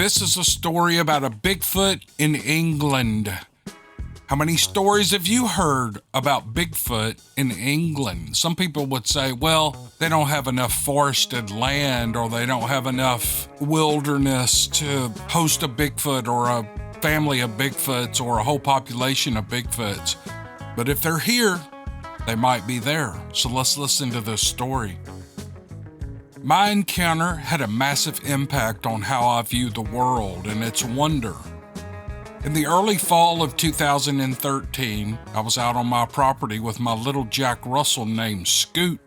This is a story about a Bigfoot in England. How many stories have you heard about Bigfoot in England? Some people would say, well, they don't have enough forested land or they don't have enough wilderness to host a Bigfoot or a family of Bigfoots or a whole population of Bigfoots. But if they're here, they might be there. So let's listen to this story. My encounter had a massive impact on how I view the world and its wonder. In the early fall of 2013, I was out on my property with my little Jack Russell named Scoot.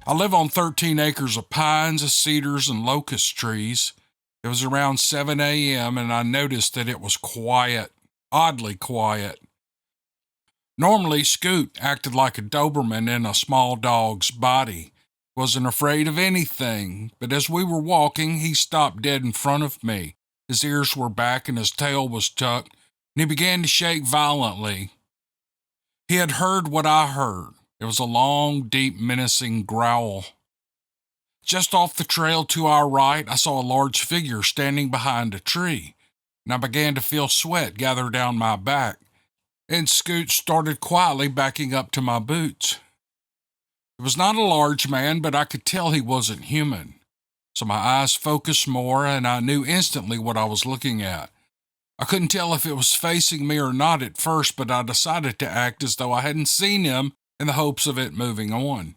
I live on 13 acres of pines, cedars, and locust trees. It was around 7 a.m. and I noticed that it was quiet, oddly quiet. Normally, Scoot acted like a Doberman in a small dog's body. Wasn't afraid of anything, but as we were walking, he stopped dead in front of me. His ears were back and his tail was tucked, and he began to shake violently. He had heard what I heard. It was a long, deep, menacing growl. Just off the trail to our right, I saw a large figure standing behind a tree, and I began to feel sweat gather down my back, and Scoot started quietly backing up to my boots. It was not a large man, but I could tell he wasn't human. So my eyes focused more, and I knew instantly what I was looking at. I couldn't tell if it was facing me or not at first, but I decided to act as though I hadn't seen him in the hopes of it moving on.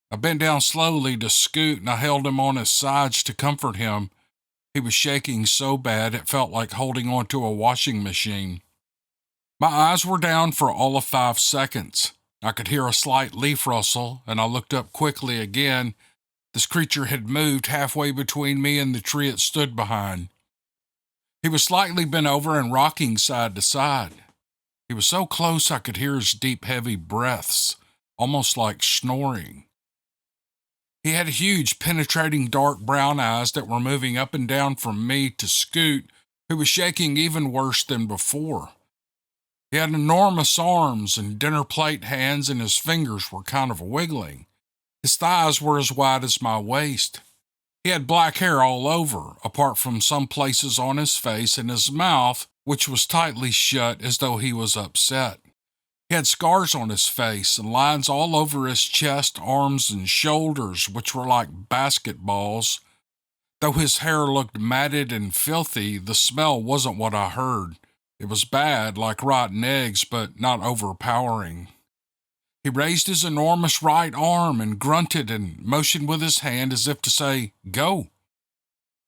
I bent down slowly to Scoot, and I held him on his sides to comfort him. He was shaking so bad it felt like holding onto a washing machine. My eyes were down for all of 5 seconds. I could hear a slight leaf rustle, and I looked up quickly again. This creature had moved halfway between me and the tree it stood behind. He was slightly bent over and rocking side to side. He was so close I could hear his deep, heavy breaths, almost like snoring. He had huge, penetrating dark brown eyes that were moving up and down from me to Scoot, who was shaking even worse than before. He had enormous arms and dinner plate hands, and his fingers were kind of wiggling. His thighs were as wide as my waist. He had black hair all over, apart from some places on his face and his mouth, which was tightly shut as though he was upset. He had scars on his face and lines all over his chest, arms, and shoulders, which were like basketballs. Though his hair looked matted and filthy, the smell wasn't what I heard. It was bad, like rotten eggs, but not overpowering. He raised his enormous right arm and grunted and motioned with his hand as if to say, "Go."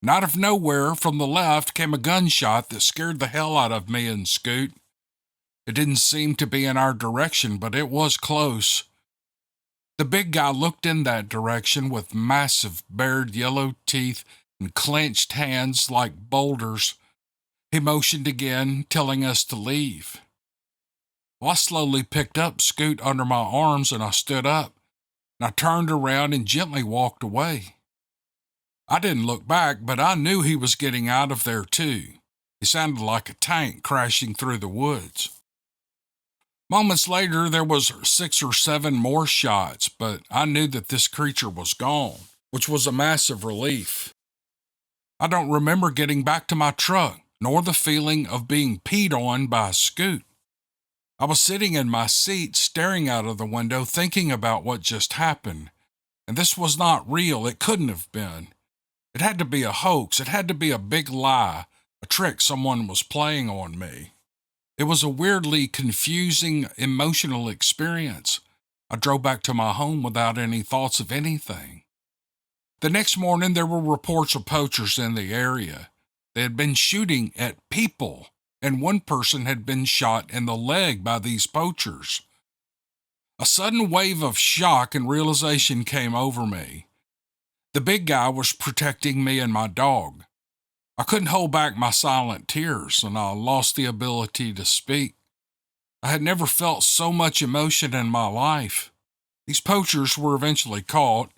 And out of nowhere, from the left, came a gunshot that scared the hell out of me and Scoot. It didn't seem to be in our direction, but it was close. The big guy looked in that direction with massive, bared yellow teeth and clenched hands like boulders. He motioned again, telling us to leave. Well, I slowly picked up Scoot under my arms and I stood up, and I turned around and gently walked away. I didn't look back, but I knew he was getting out of there too. He sounded like a tank crashing through the woods. Moments later, there was 6 or 7 more shots, but I knew that this creature was gone, which was a massive relief. I don't remember getting back to my truck, nor the feeling of being peed on by Scoot. I was sitting in my seat, staring out of the window, thinking about what just happened. And this was not real. It couldn't have been. It had to be a hoax. It had to be a big lie, a trick someone was playing on me. It was a weirdly confusing, emotional experience. I drove back to my home without any thoughts of anything. The next morning, there were reports of poachers in the area. They had been shooting at people, and one person had been shot in the leg by these poachers. A sudden wave of shock and realization came over me. The big guy was protecting me and my dog. I couldn't hold back my silent tears, and I lost the ability to speak. I had never felt so much emotion in my life. These poachers were eventually caught.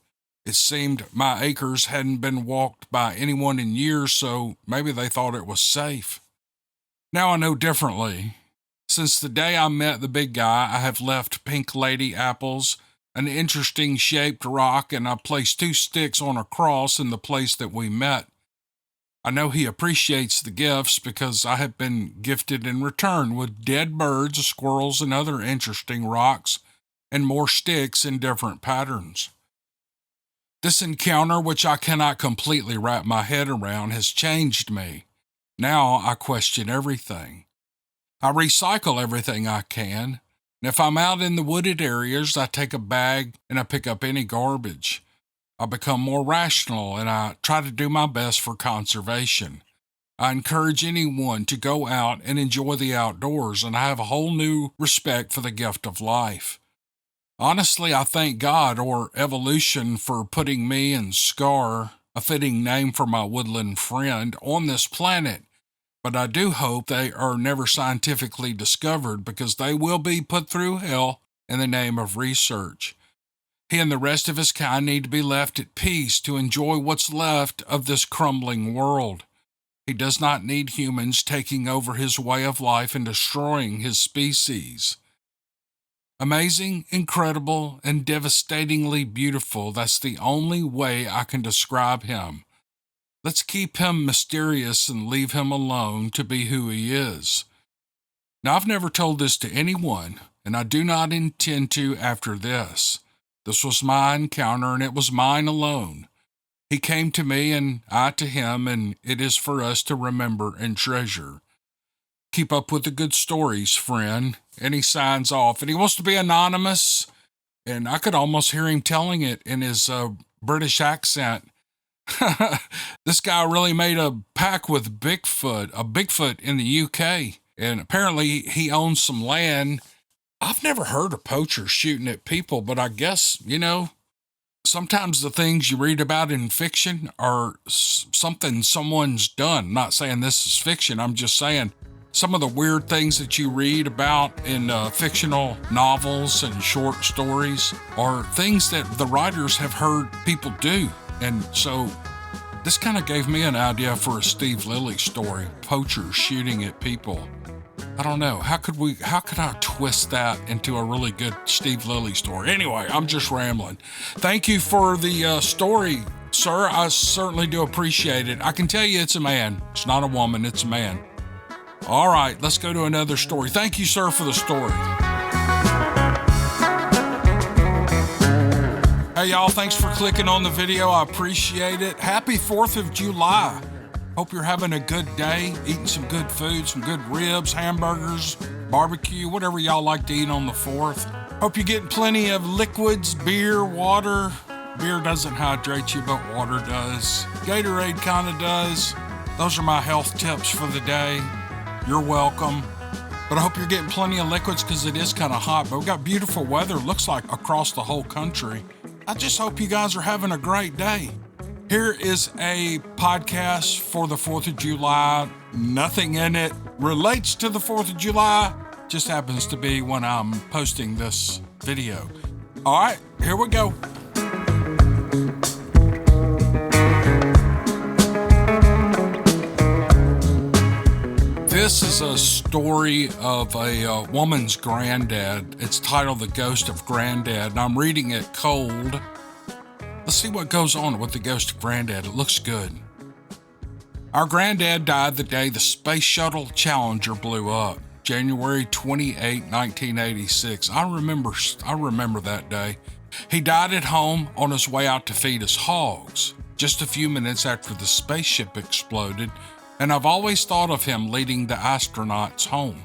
It seemed my acres hadn't been walked by anyone in years, so maybe they thought it was safe. Now I know differently. Since the day I met the big guy, I have left pink lady apples, an interesting shaped rock, and I placed 2 sticks on a cross in the place that we met. I know he appreciates the gifts because I have been gifted in return with dead birds, squirrels, and other interesting rocks, and more sticks in different patterns. This encounter, which I cannot completely wrap my head around, has changed me. Now I question everything. I recycle everything I can, and if I'm out in the wooded areas, I take a bag and I pick up any garbage. I become more rational and I try to do my best for conservation. I encourage anyone to go out and enjoy the outdoors, and I have a whole new respect for the gift of life. Honestly, I thank God or evolution for putting me and Scar, a fitting name for my woodland friend, on this planet. But I do hope they are never scientifically discovered because they will be put through hell in the name of research. He and the rest of his kind need to be left at peace to enjoy what's left of this crumbling world. He does not need humans taking over his way of life and destroying his species. Amazing, incredible, and devastatingly beautiful. That's the only way I can describe him. Let's keep him mysterious and leave him alone to be who he is. Now, I've never told this to anyone, and I do not intend to after this. This was my encounter, and it was mine alone. He came to me, and I to him, and it is for us to remember and treasure. Keep up with the good stories, friend. And he signs off, and he wants to be anonymous, and I could almost hear him telling it in his British accent. This guy really made a pact with a Bigfoot in the UK, and apparently he owns some land. I've never heard of poachers shooting at people, but I guess, sometimes the things you read about in fiction are something someone's done. I'm not saying this is fiction, I'm just saying some of the weird things that you read about in fictional novels and short stories are things that the writers have heard people do. And so this kind of gave me an idea for a Steve Lilly story, poachers shooting at people. I don't know. How could I twist that into a really good Steve Lilly story? Anyway, I'm just rambling. Thank you for the story, sir. I certainly do appreciate it. I can tell you it's a man. It's not a woman. It's a man. All right, let's go to another story. Thank you, sir, for the story. Hey, y'all, thanks for clicking on the video. I appreciate it. Happy 4th of July. Hope you're having a good day, eating some good food, some good ribs, hamburgers, barbecue, whatever y'all like to eat on the 4th. Hope you're getting plenty of liquids, beer, water. Beer doesn't hydrate you, but water does. Gatorade kind of does. Those are my health tips for the day. You're welcome. But I hope you're getting plenty of liquids because it is kind of hot. But we've got beautiful weather, looks like, across the whole country. I just hope you guys are having a great day. Here is a podcast for the 4th of July. Nothing in it relates to the 4th of July. Just happens to be when I'm posting this video. All right, here we go. This is a story of a woman's granddad. It's titled The Ghost of Granddad, and I'm reading it cold. Let's see what goes on with the ghost of Granddad. It looks good. Our granddad died the day the Space Shuttle Challenger blew up, January 28, 1986. I remember that day. He died at home on his way out to feed his hogs, just a few minutes after the spaceship exploded, and I've always thought of him leading the astronauts home.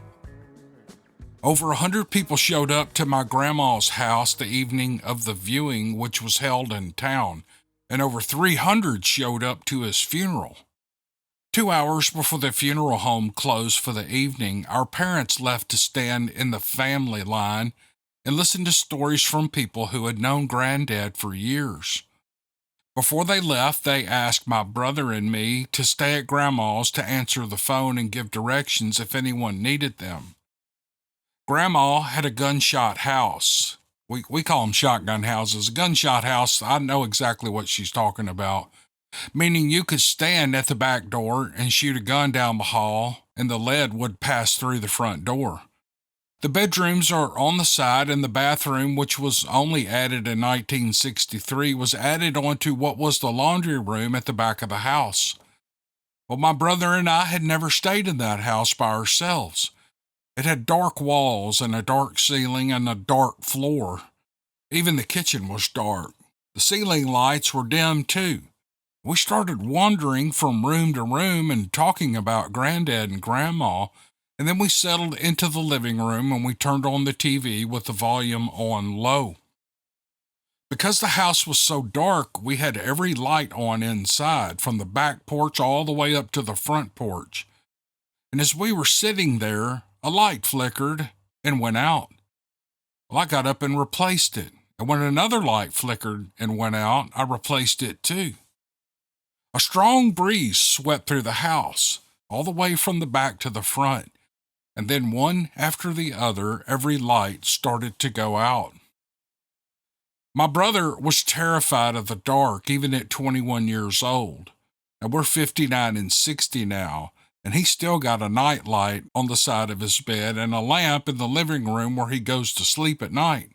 Over 100 people showed up to my grandma's house the evening of the viewing, which was held in town, and over 300 showed up to his funeral. 2 hours before the funeral home closed for the evening, our parents left to stand in the family line and listen to stories from people who had known Granddad for years. Before they left, they asked my brother and me to stay at Grandma's to answer the phone and give directions if anyone needed them. Grandma had a gunshot house. We call them shotgun houses. A gunshot house, I know exactly what she's talking about. Meaning you could stand at the back door and shoot a gun down the hall, and the lead would pass through the front door. The bedrooms are on the side, and the bathroom, which was only added in 1963, was added onto what was the laundry room at the back of the house. Well, my brother and I had never stayed in that house by ourselves. It had dark walls and a dark ceiling and a dark floor. Even the kitchen was dark. The ceiling lights were dim, too. We started wandering from room to room and talking about Granddad and Grandma, and then we settled into the living room and we turned on the TV with the volume on low. Because the house was so dark, we had every light on inside, from the back porch all the way up to the front porch. And as we were sitting there, a light flickered and went out. Well, I got up and replaced it. And when another light flickered and went out, I replaced it too. A strong breeze swept through the house, all the way from the back to the front. And then one after the other, every light started to go out. My brother was terrified of the dark, even at 21 years old. And we're 59 and 60 now, and he's still got a night light on the side of his bed and a lamp in the living room where he goes to sleep at night.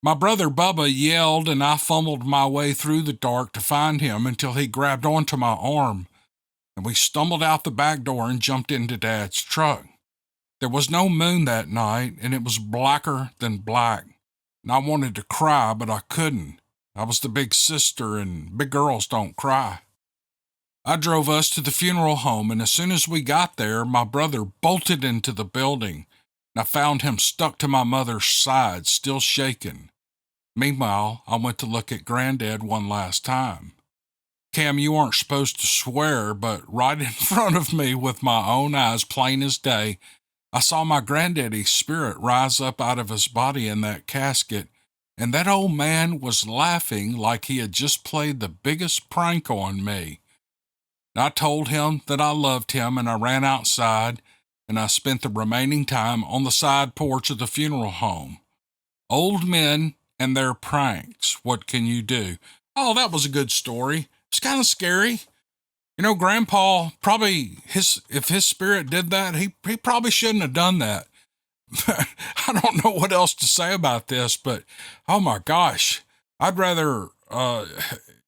My brother Bubba yelled, and I fumbled my way through the dark to find him until he grabbed onto my arm, and we stumbled out the back door and jumped into Dad's truck. There was no moon that night, and it was blacker than black. And I wanted to cry, but I couldn't. I was the big sister, and big girls don't cry. I drove us to the funeral home, and as soon as we got there, my brother bolted into the building, and I found him stuck to my mother's side, still shaking. Meanwhile, I went to look at Granddad one last time. Cam, you aren't supposed to swear, but right in front of me with my own eyes, plain as day, I saw my granddaddy's spirit rise up out of his body in that casket, and that old man was laughing like he had just played the biggest prank on me. I told him that I loved him, and I ran outside, and I spent the remaining time on the side porch of the funeral home. Old men and their pranks, what can you do? Oh, that was a good story. It's kind of scary. You know, Grandpa probably, if his spirit did that, he probably shouldn't have done that. I don't know what else to say about this, but oh my gosh, I'd rather,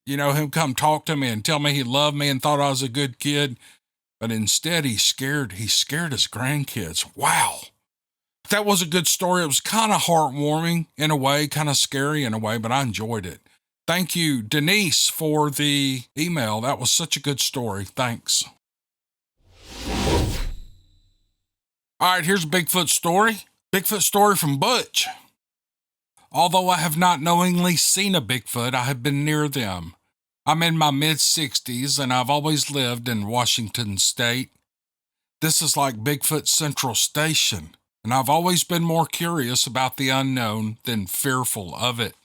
him come talk to me and tell me he loved me and thought I was a good kid. But instead, he scared his grandkids. Wow. That was a good story. It was kind of heartwarming in a way, kind of scary in a way, but I enjoyed it. Thank you, Denise, for the email. That was such a good story. Thanks. All right, here's a Bigfoot story. Bigfoot story from Butch. Although I have not knowingly seen a Bigfoot, I have been near them. I'm in my mid-60s, and I've always lived in Washington State. This is like Bigfoot Central Station, and I've always been more curious about the unknown than fearful of it.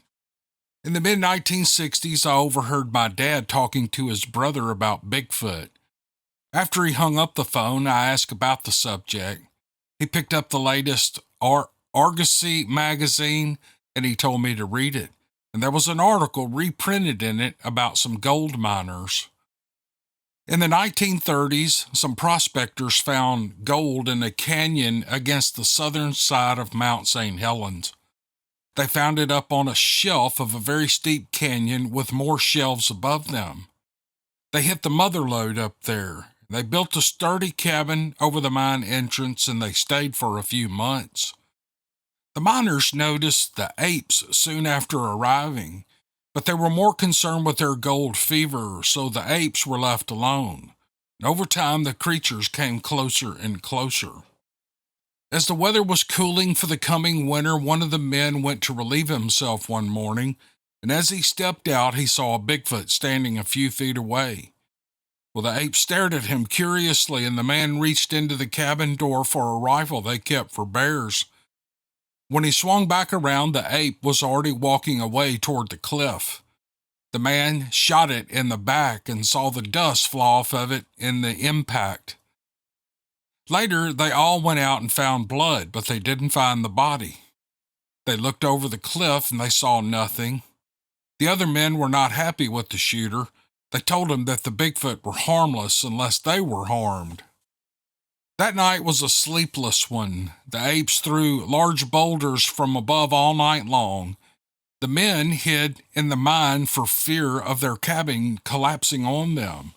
In the mid-1960s, I overheard my dad talking to his brother about Bigfoot. After he hung up the phone, I asked about the subject. He picked up the latest Argosy magazine, and he told me to read it. And there was an article reprinted in it about some gold miners. In the 1930s, some prospectors found gold in a canyon against the southern side of Mt St Helens. They found it up on a shelf of a very steep canyon with more shelves above them. They hit the mother lode up there. They built a sturdy cabin over the mine entrance, and they stayed for a few months. The miners noticed the apes soon after arriving, but they were more concerned with their gold fever, so the apes were left alone. And over time, the creatures came closer and closer. As the weather was cooling for the coming winter, one of the men went to relieve himself one morning, and as he stepped out, he saw a Bigfoot standing a few feet away. Well, the ape stared at him curiously, and the man reached into the cabin door for a rifle they kept for bears. When he swung back around, the ape was already walking away toward the cliff. The man shot it in the back and saw the dust fly off of it in the impact. Later, they all went out and found blood, but they didn't find the body. They looked over the cliff and they saw nothing. The other men were not happy with the shooter. They told him that the Bigfoot were harmless unless they were harmed. That night was a sleepless one. The apes threw large boulders from above all night long. The men hid in the mine for fear of their cabin collapsing on them.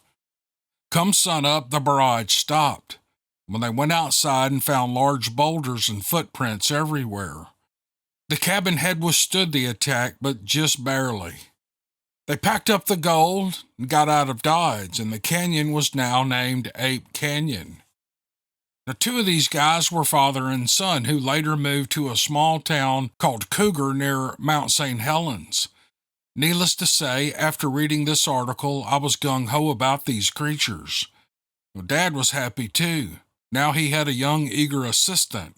Come sunup, the barrage stopped. When they went outside and found large boulders and footprints everywhere. The cabin had withstood the attack, but just barely. They packed up the gold and got out of Dodge, and the canyon was now named Ape Canyon. Now, two of these guys were father and son who later moved to a small town called Cougar near Mount St Helens. Needless to say, after reading this article, I was gung-ho about these creatures. Dad was happy too. Now he had a young, eager assistant.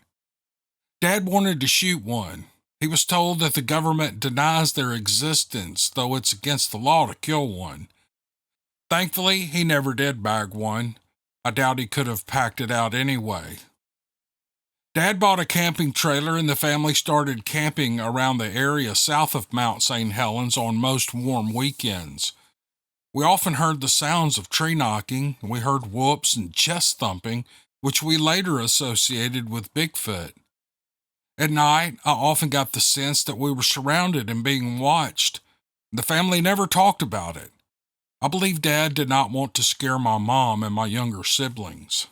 Dad wanted to shoot one. He was told that the government denies their existence, though it's against the law to kill one. Thankfully, he never did bag one. I doubt he could have packed it out anyway. Dad bought a camping trailer and the family started camping around the area south of Mount St. Helens on most warm weekends. We often heard the sounds of tree knocking, and we heard whoops and chest thumping, which we later associated with Bigfoot. At night, I often got the sense that we were surrounded and being watched. The family never talked about it. I believe Dad did not want to scare my mom and my younger siblings.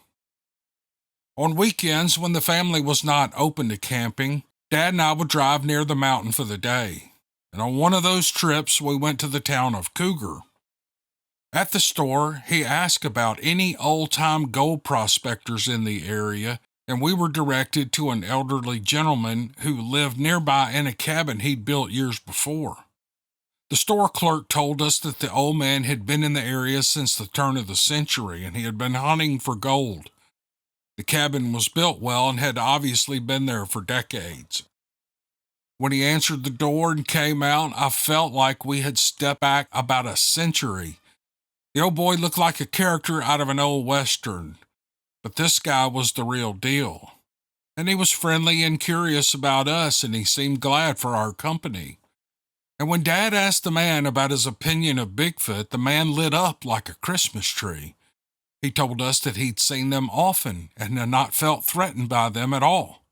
On weekends, when the family was not open to camping, Dad and I would drive near the mountain for the day. And on one of those trips, we went to the town of Cougar. At the store, he asked about any old-time gold prospectors in the area, and we were directed to an elderly gentleman who lived nearby in a cabin he'd built years before. The store clerk told us that the old man had been in the area since the turn of the century, and he had been hunting for gold. The cabin was built well and had obviously been there for decades. When he answered the door and came out, I felt like we had stepped back about a century. The old boy looked like a character out of an old western, but this guy was the real deal. And he was friendly and curious about us, and he seemed glad for our company. And when Dad asked the man about his opinion of Bigfoot, the man lit up like a Christmas tree. He told us that he'd seen them often and had not felt threatened by them at all.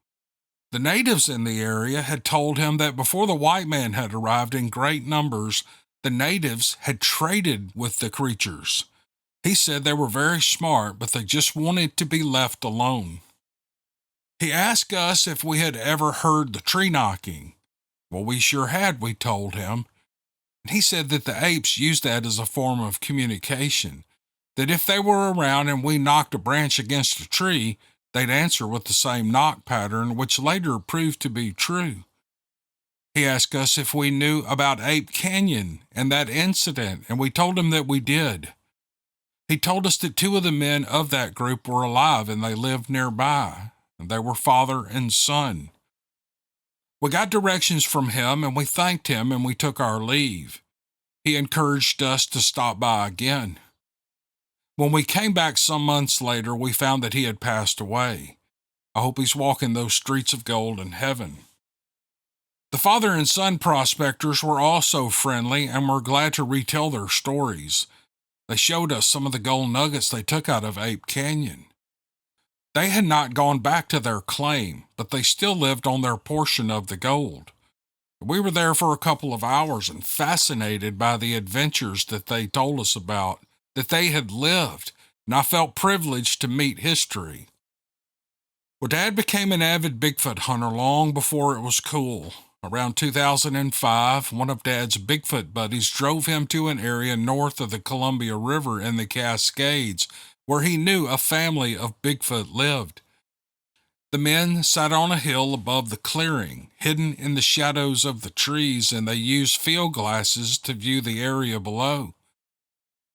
The natives in the area had told him that before the white man had arrived in great numbers, the natives had traded with the creatures. He said they were very smart, but they just wanted to be left alone. He asked us if we had ever heard the tree knocking. Well, we sure had, we told him. And he said that the apes used that as a form of communication, that if they were around and we knocked a branch against a tree, they'd answer with the same knock pattern, which later proved to be true. He asked us if we knew about Ape Canyon and that incident, and we told him that we did. He told us that two of the men of that group were alive and they lived nearby, and they were father and son. We got directions from him, and we thanked him, and we took our leave. He encouraged us to stop by again. When we came back some months later, we found that he had passed away. I hope he's walking those streets of gold in heaven. The father and son prospectors were also friendly and were glad to retell their stories. They showed us some of the gold nuggets they took out of Ape Canyon. They had not gone back to their claim, but they still lived on their portion of the gold. We were there for a couple of hours and fascinated by the adventures that they told us about, that they had lived, and I felt privileged to meet history. Well, Dad became an avid Bigfoot hunter long before it was cool. Around 2005, one of Dad's Bigfoot buddies drove him to an area north of the Columbia River in the Cascades, where he knew a family of Bigfoot lived. The men sat on a hill above the clearing, hidden in the shadows of the trees, and they used field glasses to view the area below.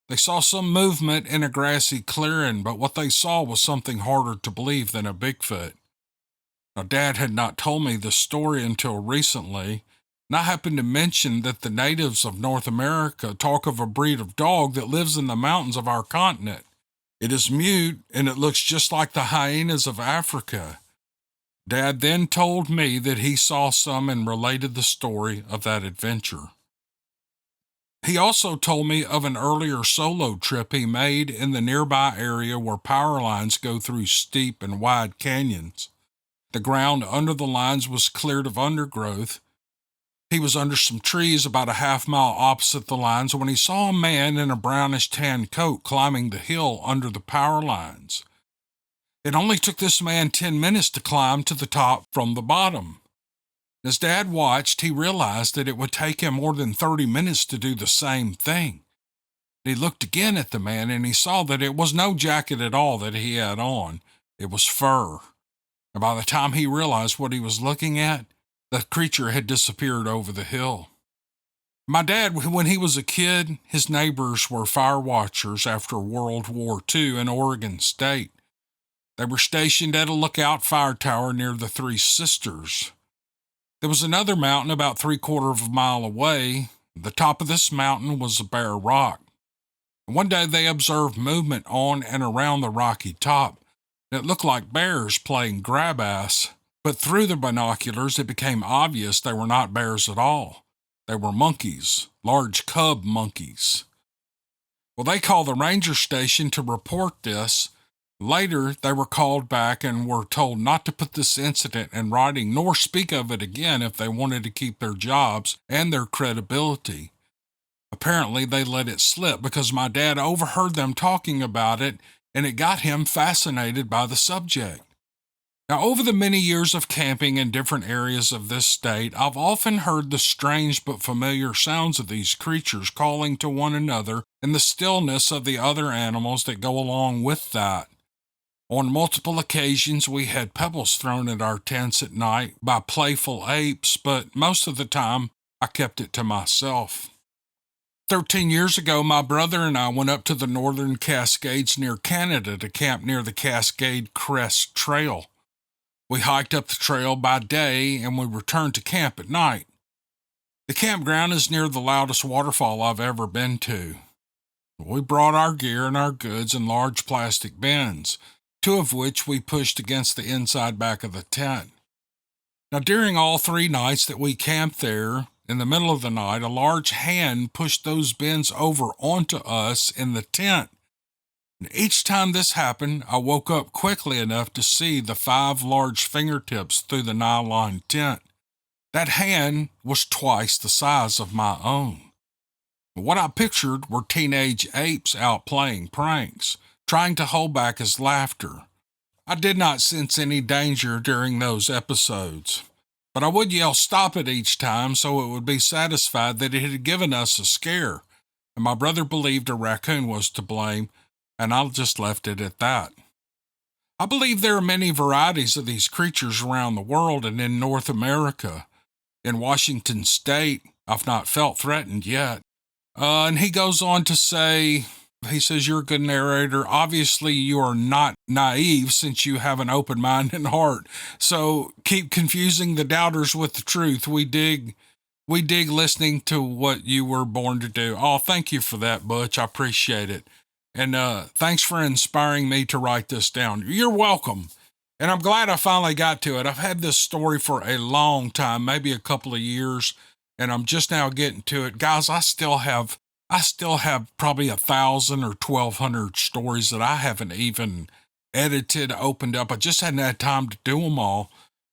They saw some movement in a grassy clearing, but what they saw was something harder to believe than a Bigfoot. Now, Dad had not told me this story until recently, and I happened to mention that the natives of North America talk of a breed of dog that lives in the mountains of our continent. It is mute, and it looks just like the hyenas of Africa. Dad then told me that he saw some and related the story of that adventure. He also told me of an earlier solo trip he made in the nearby area where power lines go through steep and wide canyons. The ground under the lines was cleared of undergrowth. He was under some trees about a half-mile opposite the lines when he saw a man in a brownish-tan coat climbing the hill under the power lines. It only took this man 10 minutes to climb to the top from the bottom. As Dad watched, he realized that it would take him more than 30 minutes to do the same thing. He looked again at the man and he saw that it was no jacket at all that he had on. It was fur. And by the time he realized what he was looking at, the creature had disappeared over the hill. My dad, when he was a kid, his neighbors were fire watchers after World War II in Oregon State. They were stationed at a lookout fire tower near the Three Sisters. There was another mountain about 3/4 of a mile away. The top of this mountain was a bare rock. One day they observed movement on and around the rocky top. It looked like bears playing grab-ass, but through the binoculars it became obvious they were not bears at all. They were monkeys, large cub monkeys. Well, they called the ranger station to report this. Later, they were called back and were told not to put this incident in writing nor speak of it again if they wanted to keep their jobs and their credibility. Apparently, they let it slip because my dad overheard them talking about it, and it got him fascinated by the subject. Now, over the many years of camping in different areas of this state, I've often heard the strange but familiar sounds of these creatures calling to one another and the stillness of the other animals that go along with that. On multiple occasions, we had pebbles thrown at our tents at night by playful apes, but most of the time, I kept it to myself. 13 years ago, my brother and I went up to the northern Cascades near Canada to camp near the Cascade Crest Trail. We hiked up the trail by day and we returned to camp at night. The campground is near the loudest waterfall I've ever been to. We brought our gear and our goods in large plastic bins, 2 of which we pushed against the inside back of the tent. Now, during all 3 nights that we camped there, in the middle of the night, a large hand pushed those bins over onto us in the tent. And each time this happened, I woke up quickly enough to see the 5 large fingertips through the nylon tent. That hand was twice the size of my own. What I pictured were teenage apes out playing pranks, trying to hold back his laughter. I did not sense any danger during those episodes, but I would yell "stop it" each time so it would be satisfied that it had given us a scare, and my brother believed a raccoon was to blame, and I just left it at that. I believe there are many varieties of these creatures around the world and in North America. In Washington State, I've not felt threatened yet. And he goes on to say, he says, "You're a good narrator. Obviously, you are not naive since you have an open mind and heart. So keep confusing the doubters with the truth. We dig listening to what you were born to do." Oh, thank you for that, Butch. I appreciate it. And thanks for inspiring me to write this down. You're welcome. And I'm glad I finally got to it. I've had this story for a long time, maybe a couple of years, and I'm just now getting to it. Guys, I still have probably 1,000 or 1,200 stories that I haven't even edited, opened up. I just hadn't had time to do them all.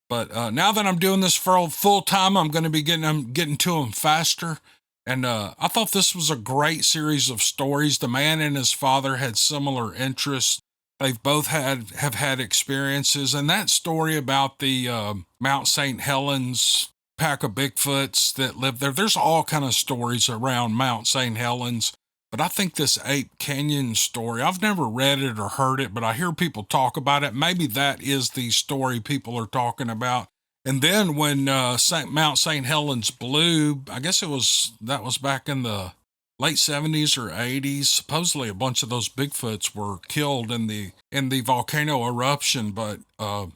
But now that I'm doing this for full time, I'm going to be getting to them faster. And I thought this was a great series of stories. The man and his father had similar interests. They've both have had experiences. And that story about the Mount St. Helens pack of Bigfoots that live there, there's all kind of stories around Mount St. Helens. But I think this Ape Canyon story, I've never read it or heard it, but I hear people talk about it. Maybe that is the story people are talking about. And then when Mount St. Helens blew, I guess that was back in the late 70s or 80s. Supposedly a bunch of those Bigfoots were killed in the volcano eruption. But a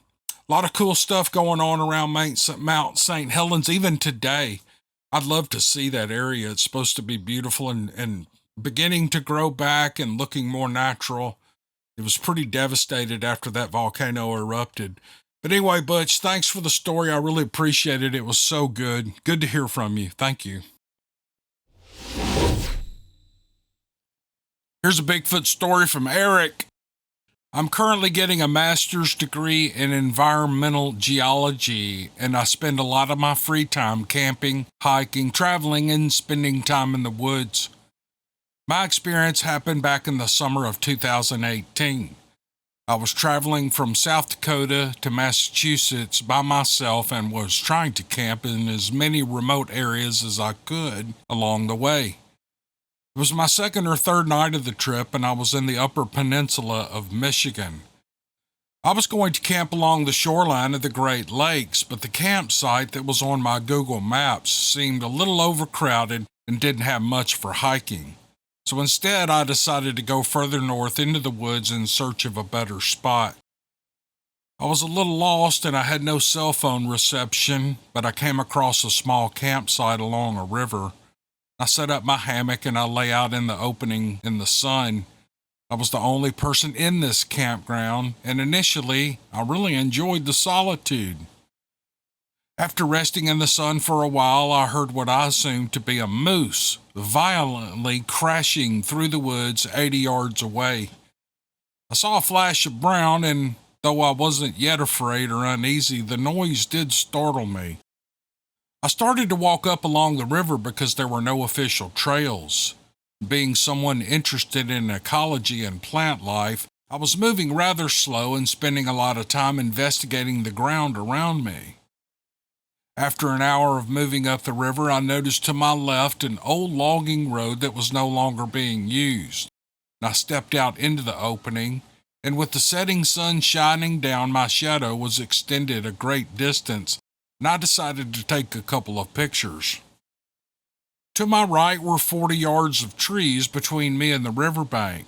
lot of cool stuff going on around Mount St. Helens even today. I'd love to see that area. It's supposed to be beautiful and beginning to grow back and looking more natural. It was pretty devastated after that volcano erupted. But anyway, Butch, thanks for the story. I really appreciate it. It was so good. Good to hear from you. Thank you. Here's a Bigfoot story from Eric. I'm currently getting a master's degree in environmental geology, and I spend a lot of my free time camping, hiking, traveling, and spending time in the woods. My experience happened back in the summer of 2018. I was traveling from South Dakota to Massachusetts by myself and was trying to camp in as many remote areas as I could along the way. It was my second or third night of the trip, and I was in the Upper Peninsula of Michigan. I was going to camp along the shoreline of the Great Lakes, but the campsite that was on my Google Maps seemed a little overcrowded and didn't have much for hiking. So instead, I decided to go further north into the woods in search of a better spot. I was a little lost and I had no cell phone reception, but I came across a small campsite along a river. I set up my hammock and I lay out in the opening in the sun. I was the only person in this campground, and initially, I really enjoyed the solitude. After resting in the sun for a while, I heard what I assumed to be a moose violently crashing through the woods 80 yards away. I saw a flash of brown, and though I wasn't yet afraid or uneasy, the noise did startle me. I started to walk up along the river because there were no official trails. Being someone interested in ecology and plant life, I was moving rather slow and spending a lot of time investigating the ground around me. After an hour of moving up the river, I noticed to my left an old logging road that was no longer being used. I stepped out into the opening, and with the setting sun shining down, my shadow was extended a great distance, and I decided to take a couple of pictures. To my right were 40 yards of trees between me and the riverbank,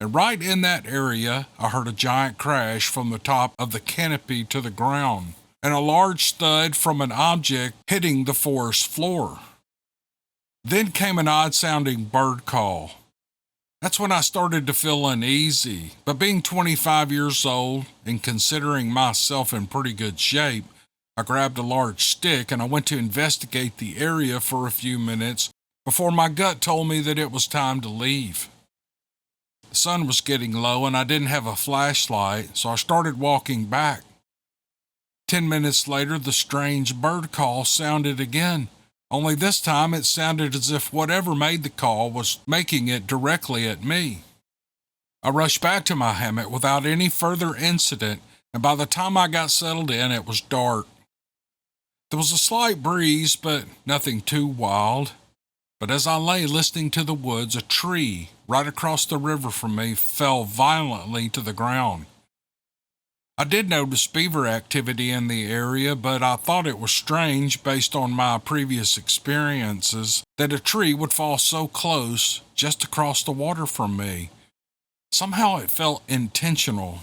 and right in that area, I heard a giant crash from the top of the canopy to the ground, and a large thud from an object hitting the forest floor. Then came an odd-sounding bird call. That's when I started to feel uneasy, but being 25 years old and considering myself in pretty good shape, I grabbed a large stick and I went to investigate the area for a few minutes before my gut told me that it was time to leave. The sun was getting low and I didn't have a flashlight, so I started walking back. 10 minutes later, the strange bird call sounded again, only this time it sounded as if whatever made the call was making it directly at me. I rushed back to my hammock without any further incident, and by the time I got settled in, it was dark. There was a slight breeze, but nothing too wild. But as I lay listening to the woods, a tree right across the river from me fell violently to the ground. I did notice beaver activity in the area, but I thought it was strange based on my previous experiences that a tree would fall so close just across the water from me. Somehow it felt intentional.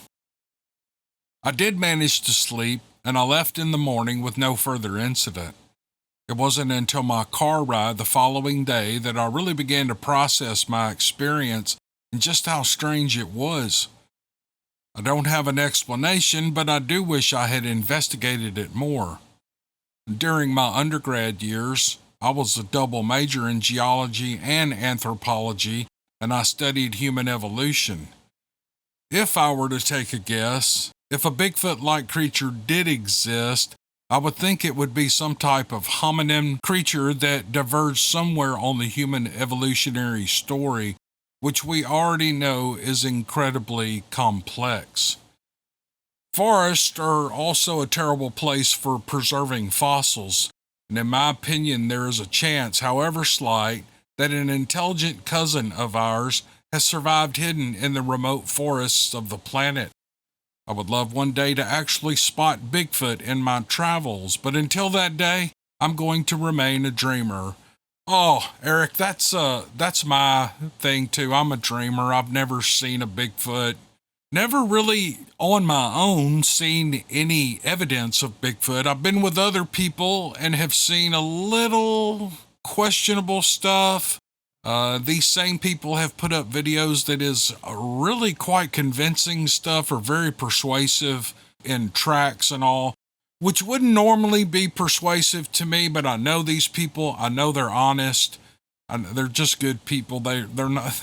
I did manage to sleep, and I left in the morning with no further incident. It wasn't until my car ride the following day that I really began to process my experience and just how strange it was. I don't have an explanation, but I do wish I had investigated it more. During my undergrad years, I was a double major in geology and anthropology, and I studied human evolution. If I were to take a guess, if a Bigfoot-like creature did exist, I would think it would be some type of hominin creature that diverged somewhere on the human evolutionary story, which we already know is incredibly complex. Forests are also a terrible place for preserving fossils, and in my opinion there is a chance, however slight, that an intelligent cousin of ours has survived hidden in the remote forests of the planet. I would love one day to actually spot Bigfoot in my travels, but until that day, I'm going to remain a dreamer. Oh, Eric, that's my thing too. I'm a dreamer. I've never seen a Bigfoot. Never really on my own seen any evidence of Bigfoot. I've been with other people and have seen a little questionable stuff. These same people have put up videos that is really quite convincing stuff, or very persuasive in tracks and all, which wouldn't normally be persuasive to me, but I know these people. I know they're honest. They're just good people. They're not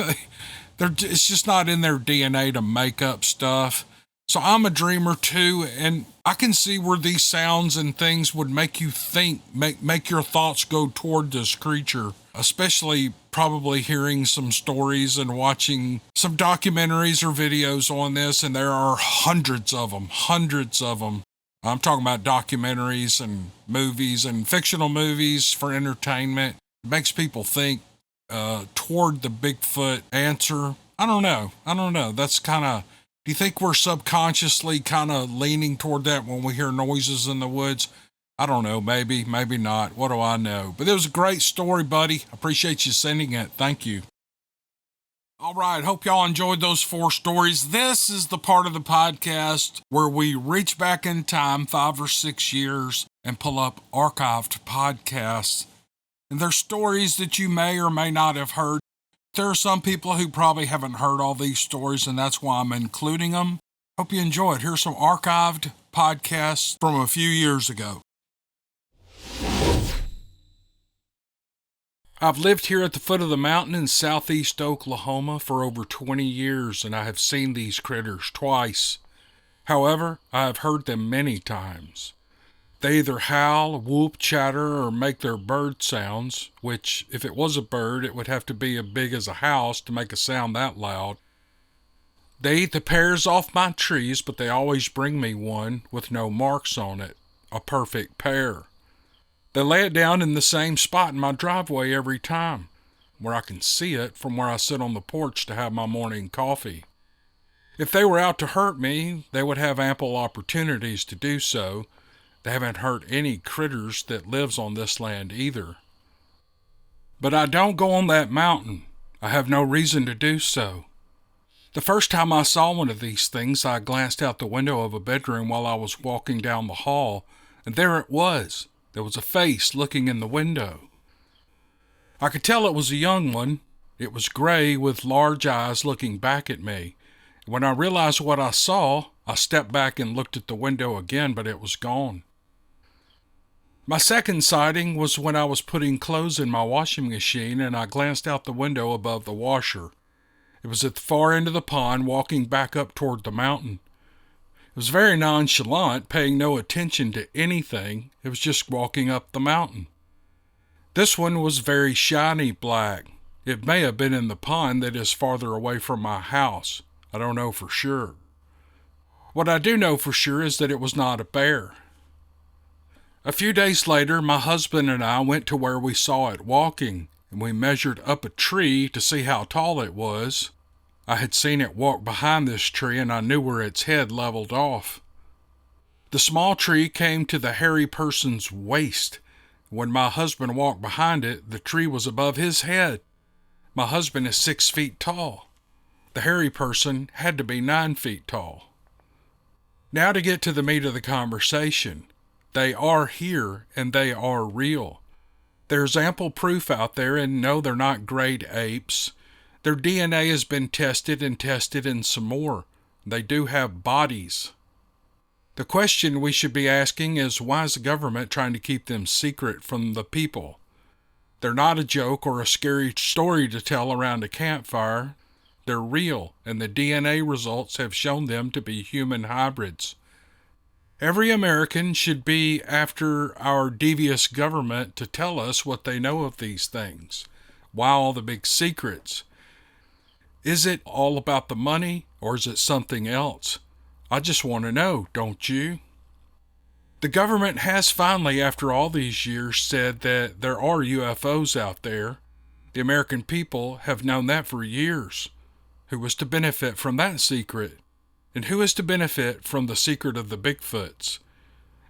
It's just not in their DNA to make up stuff. So I'm a dreamer too, and I can see where these sounds and things would make you think, make your thoughts go toward this creature, especially probably hearing some stories and watching some documentaries or videos on this, and there are hundreds of them, hundreds of them. I'm talking about documentaries and movies and fictional movies for entertainment. It makes people think toward the Bigfoot answer. I don't know. That's kind of, do you think we're subconsciously kind of leaning toward that when we hear noises in the woods? I don't know. Maybe not. What do I know? But it was a great story, buddy. Appreciate you sending it. Thank you. All right. Hope y'all enjoyed those 4 stories. This is the part of the podcast where we reach back in time 5 or 6 years and pull up archived podcasts. And there's stories that you may or may not have heard. There are some people who probably haven't heard all these stories, and that's why I'm including them. Hope you enjoy it. Here's some archived podcasts from a few years ago. I've lived here at the foot of the mountain in southeast Oklahoma for over 20 years, and I have seen these critters twice. However, I have heard them many times. They either howl, whoop, chatter, or make their bird sounds, which, if it was a bird, it would have to be as big as a house to make a sound that loud. They eat the pears off my trees, but they always bring me one with no marks on it, a perfect pear. They lay it down in the same spot in my driveway every time, where I can see it from where I sit on the porch to have my morning coffee. If they were out to hurt me, they would have ample opportunities to do so. They haven't hurt any critters that lives on this land either. But I don't go on that mountain. I have no reason to do so. The first time I saw one of these things, I glanced out the window of a bedroom while I was walking down the hall, and there it was. There was a face looking in the window. I could tell it was a young one. It was gray with large eyes looking back at me. When I realized what I saw, I stepped back and looked at the window again, but it was gone. My second sighting was when I was putting clothes in my washing machine and I glanced out the window above the washer. It was at the far end of the pond, walking back up toward the mountain. It was very nonchalant, paying no attention to anything. It was just walking up the mountain. This one was very shiny black. It may have been in the pond that is farther away from my house. I don't know for sure. What I do know for sure is that it was not a bear. A few days later, my husband and I went to where we saw it walking, and we measured up a tree to see how tall it was. I had seen it walk behind this tree, and I knew where its head leveled off. The small tree came to the hairy person's waist. When my husband walked behind it, the tree was above his head. My husband is 6 feet tall. The hairy person had to be 9 feet tall. Now to get to the meat of the conversation. They are here, and they are real. There's ample proof out there, and no, they're not great apes. Their DNA has been tested and some more. They do have bodies. The question we should be asking is, why is the government trying to keep them secret from the people? They're not a joke or a scary story to tell around a campfire. They're real, and the DNA results have shown them to be human hybrids. Every American should be after our devious government to tell us what they know of these things. Why all the big secrets? Is it all about the money, or is it something else? I just want to know, don't you? The government has finally, after all these years, said that there are UFOs out there. The American people have known that for years. Who was to benefit from that secret? And who is to benefit from the secret of the Bigfoots?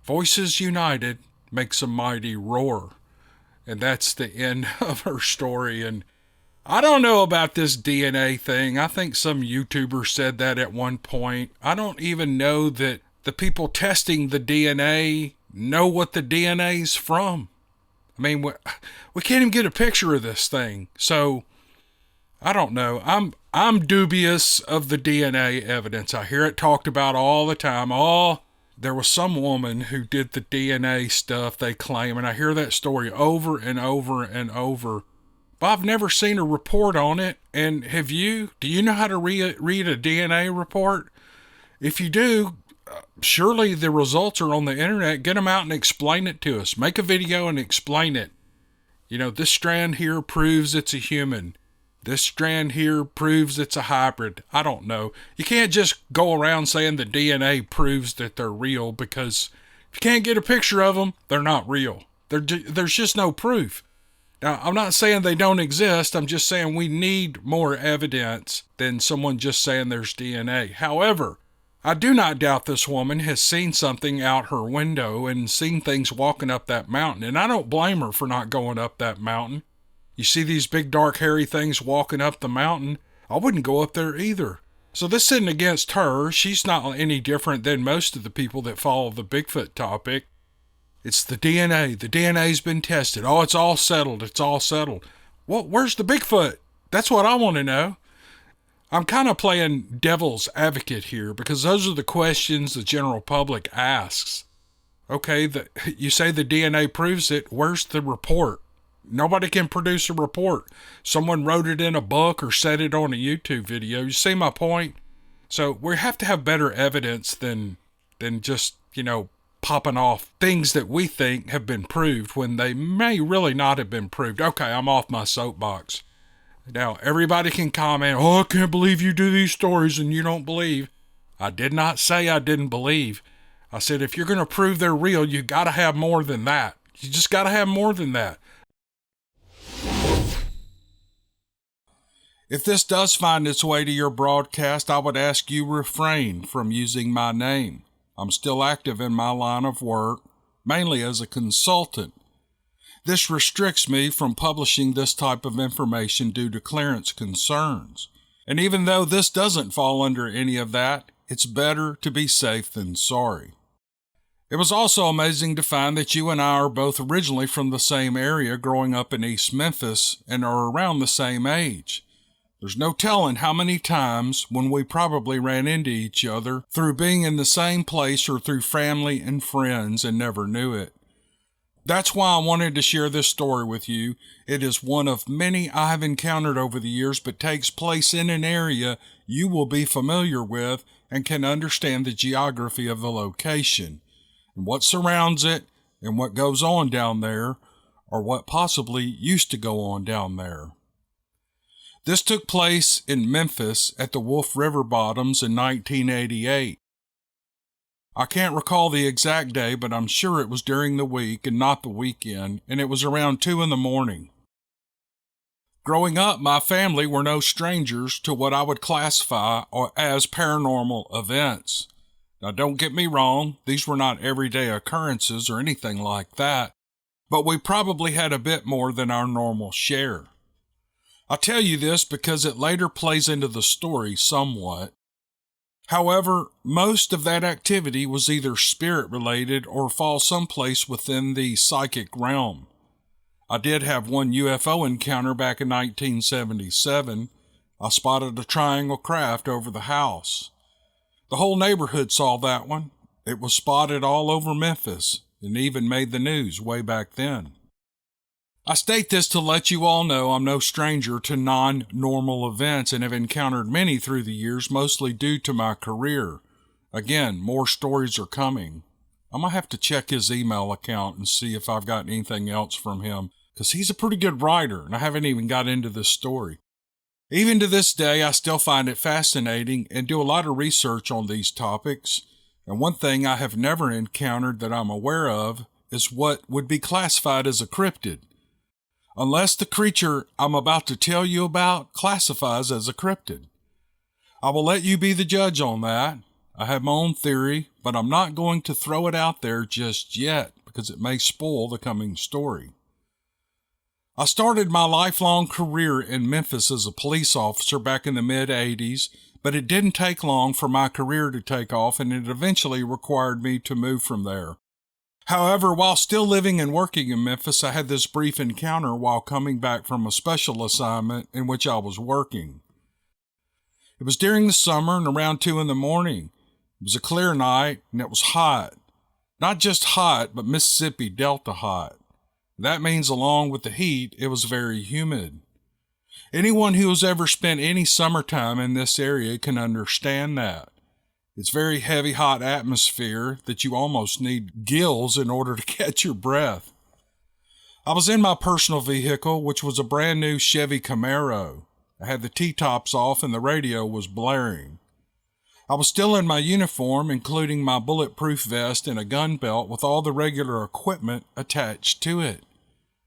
Voices united makes a mighty roar. And that's the end of her story. And I don't know about this DNA thing. I think some YouTuber said that at one point. I don't even know that the people testing the DNA know what the DNA's from. I mean, we can't even get a picture of this thing. So, I don't know. I'm dubious of the DNA evidence. I hear it talked about all the time. Oh, there was some woman who did the DNA stuff, they claim, and I hear that story over and over and over. But I've never seen a report on it. And have you? Do you know how to read a DNA report? If you do, surely the results are on the internet. Get them out and explain it to us. Make a video and explain it. You know, this strand here proves it's a human. This strand here proves it's a hybrid. I don't know. You can't just go around saying the DNA proves that they're real, because if you can't get a picture of them, they're not real. There's just no proof. Now, I'm not saying they don't exist. I'm just saying we need more evidence than someone just saying there's DNA. However, I do not doubt this woman has seen something out her window and seen things walking up that mountain. And I don't blame her for not going up that mountain. You see these big dark hairy things walking up the mountain? I wouldn't go up there either. So this isn't against her. She's not any different than most of the people that follow the Bigfoot topic. It's the DNA. The DNA's been tested. Oh, it's all settled. It's all settled. Well, where's the Bigfoot? That's what I want to know. I'm kind of playing devil's advocate here, because those are the questions the general public asks. Okay, you say the DNA proves it. Where's the report? Nobody can produce a report. Someone wrote it in a book or said it on a YouTube video. You see my point? So we have to have better evidence than just, popping off things that we think have been proved when they may really not have been proved. Okay, I'm off my soapbox. Now, everybody can comment, oh, I can't believe you do these stories and you don't believe. I did not say I didn't believe. I said, if you're going to prove they're real, you got to have more than that. You just got to have more than that. If this does find its way to your broadcast, I would ask you refrain from using my name. I'm still active in my line of work, mainly as a consultant. This restricts me from publishing this type of information due to clearance concerns. And even though this doesn't fall under any of that, it's better to be safe than sorry. It was also amazing to find that you and I are both originally from the same area, growing up in East Memphis, and are around the same age. There's no telling how many times when we probably ran into each other through being in the same place or through family and friends and never knew it. That's why I wanted to share this story with you. It is one of many I have encountered over the years, but takes place in an area you will be familiar with and can understand the geography of the location, and what surrounds it, and what goes on down there, or what possibly used to go on down there. This took place in Memphis at the Wolf River Bottoms in 1988. I can't recall the exact day, but I'm sure it was during the week and not the weekend, and it was around 2 a.m. Growing up, my family were no strangers to what I would classify as paranormal events. Now, don't get me wrong, these were not everyday occurrences or anything like that, but we probably had a bit more than our normal share. I tell you this because it later plays into the story somewhat. However, most of that activity was either spirit-related or fall someplace within the psychic realm. I did have one UFO encounter back in 1977. I spotted a triangle craft over the house. The whole neighborhood saw that one. It was spotted all over Memphis and even made the news way back then. I state this to let you all know I'm no stranger to non-normal events and have encountered many through the years, mostly due to my career. Again, more stories are coming. I'm going to have to check his email account and see if I've got anything else from him, because he's a pretty good writer, and I haven't even got into this story. Even to this day, I still find it fascinating and do a lot of research on these topics, and one thing I have never encountered that I'm aware of is what would be classified as a cryptid. Unless the creature I'm about to tell you about classifies as a cryptid. I will let you be the judge on that. I have my own theory, but I'm not going to throw it out there just yet because it may spoil the coming story. I started my lifelong career in Memphis as a police officer back in the mid-'80s, but it didn't take long for my career to take off, and it eventually required me to move from there. However, while still living and working in Memphis, I had this brief encounter while coming back from a special assignment in which I was working. It was during the summer and around 2 a.m. It was a clear night and it was hot. Not just hot, but Mississippi Delta hot. That means along with the heat, it was very humid. Anyone who has ever spent any summertime in this area can understand that. It's very heavy, hot atmosphere that you almost need gills in order to catch your breath. I was in my personal vehicle, which was a brand new Chevy Camaro. I had the T-tops off and the radio was blaring. I was still in my uniform, including my bulletproof vest and a gun belt with all the regular equipment attached to it.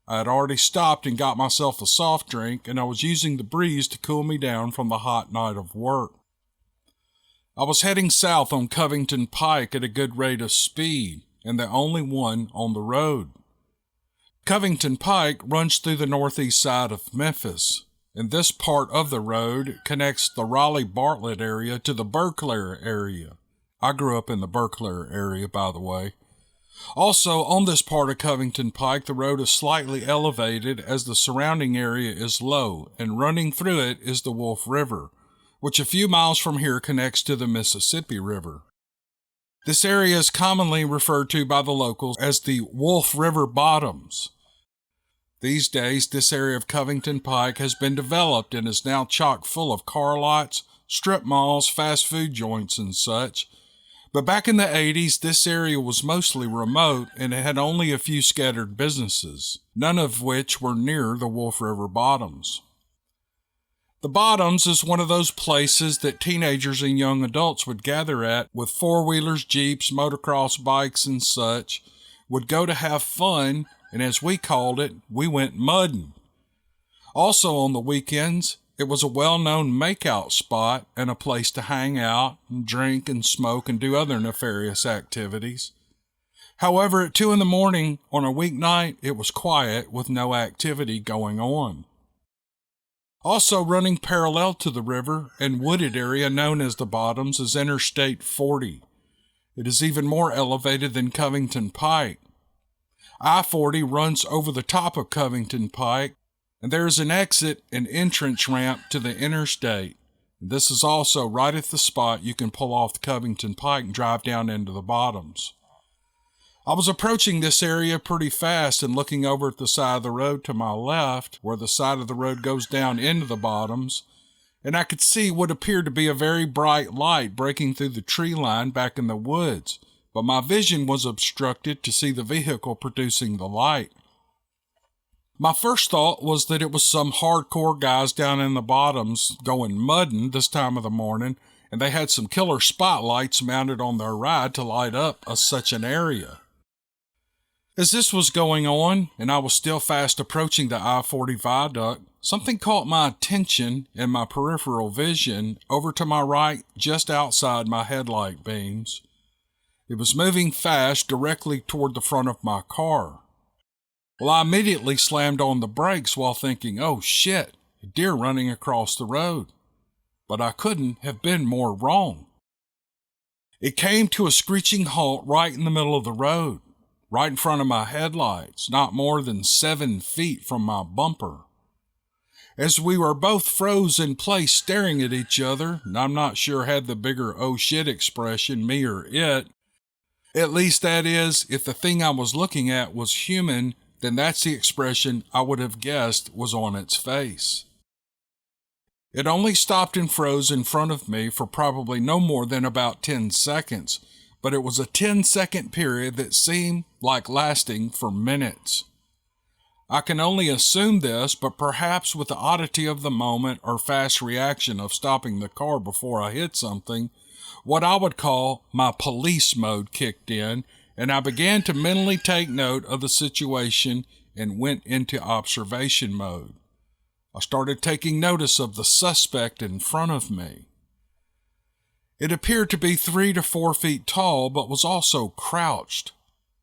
I had already stopped and got myself a soft drink, and I was using the breeze to cool me down from the hot night of work. I was heading south on Covington Pike at a good rate of speed, and the only one on the road. Covington Pike runs through the northeast side of Memphis, and this part of the road connects the Raleigh-Bartlett area to the Berkeley area. I grew up in the Berkeley area, by the way. Also, on this part of Covington Pike, the road is slightly elevated as the surrounding area is low, and running through it is the Wolf River, which a few miles from here connects to the Mississippi River. This area is commonly referred to by the locals as the Wolf River Bottoms. These days, this area of Covington Pike has been developed and is now chock full of car lots, strip malls, fast food joints, and such. But back in the 80s, this area was mostly remote and it had only a few scattered businesses, none of which were near the Wolf River Bottoms. The Bottoms is one of those places that teenagers and young adults would gather at with four-wheelers, jeeps, motocross bikes, and such, would go to have fun, and as we called it, we went mudding. Also on the weekends, it was a well-known make-out spot and a place to hang out and drink and smoke and do other nefarious activities. However, at 2 a.m. on a weeknight, it was quiet with no activity going on. Also running parallel to the river and wooded area known as the Bottoms is Interstate 40. It is even more elevated than Covington Pike. I-40 runs over the top of Covington Pike, and there is an exit and entrance ramp to the interstate. This is also right at the spot you can pull off the Covington Pike and drive down into the Bottoms. I was approaching this area pretty fast and looking over at the side of the road to my left, where the side of the road goes down into the Bottoms, and I could see what appeared to be a very bright light breaking through the tree line back in the woods, but my vision was obstructed to see the vehicle producing the light. My first thought was that it was some hardcore guys down in the Bottoms going mudding this time of the morning, and they had some killer spotlights mounted on their ride to light up such an area. As this was going on, and I was still fast approaching the I-40 viaduct, something caught my attention and my peripheral vision over to my right just outside my headlight beams. It was moving fast directly toward the front of my car. Well, I immediately slammed on the brakes while thinking, oh shit, a deer running across the road. But I couldn't have been more wrong. It came to a screeching halt right in the middle of the road, right in front of my headlights, not more than 7 feet from my bumper. As we were both froze in place staring at each other, and I'm not sure had the bigger oh shit expression, me or it. At least that is, if the thing I was looking at was human, then that's the expression I would have guessed was on its face. It only stopped and froze in front of me for probably no more than about 10 seconds, but it was a 10-second period that seemed like lasting for minutes. I can only assume this, but perhaps with the oddity of the moment or fast reaction of stopping the car before I hit something, what I would call my police mode kicked in, and I began to mentally take note of the situation and went into observation mode. I started taking notice of the suspect in front of me. It appeared to be 3 to 4 feet tall, but was also crouched.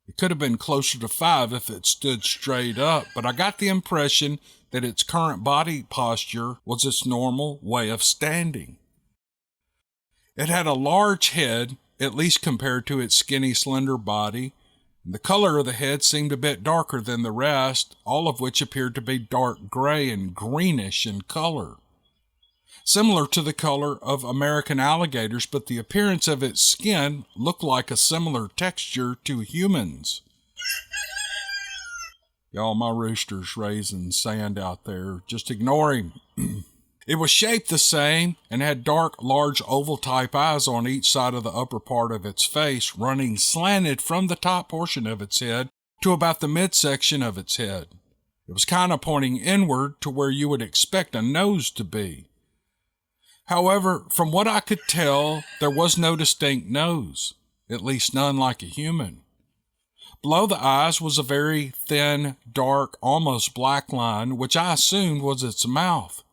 It could have been closer to 5 if it stood straight up, but I got the impression that its current body posture was its normal way of standing. It had a large head, at least compared to its skinny, slender body. The color of the head seemed a bit darker than the rest, all of which appeared to be dark gray and greenish in color. Similar to the color of American alligators, but the appearance of its skin looked like a similar texture to humans. Y'all, my rooster's raising sand out there. Just ignore him. It was shaped the same and had dark, large oval-type eyes on each side of the upper part of its face, running slanted from the top portion of its head to about the midsection of its head. It was kind of pointing inward to where you would expect a nose to be. However, from what I could tell, there was no distinct nose, at least none like a human. Below the eyes was a very thin, dark, almost black line, which I assumed was its mouth.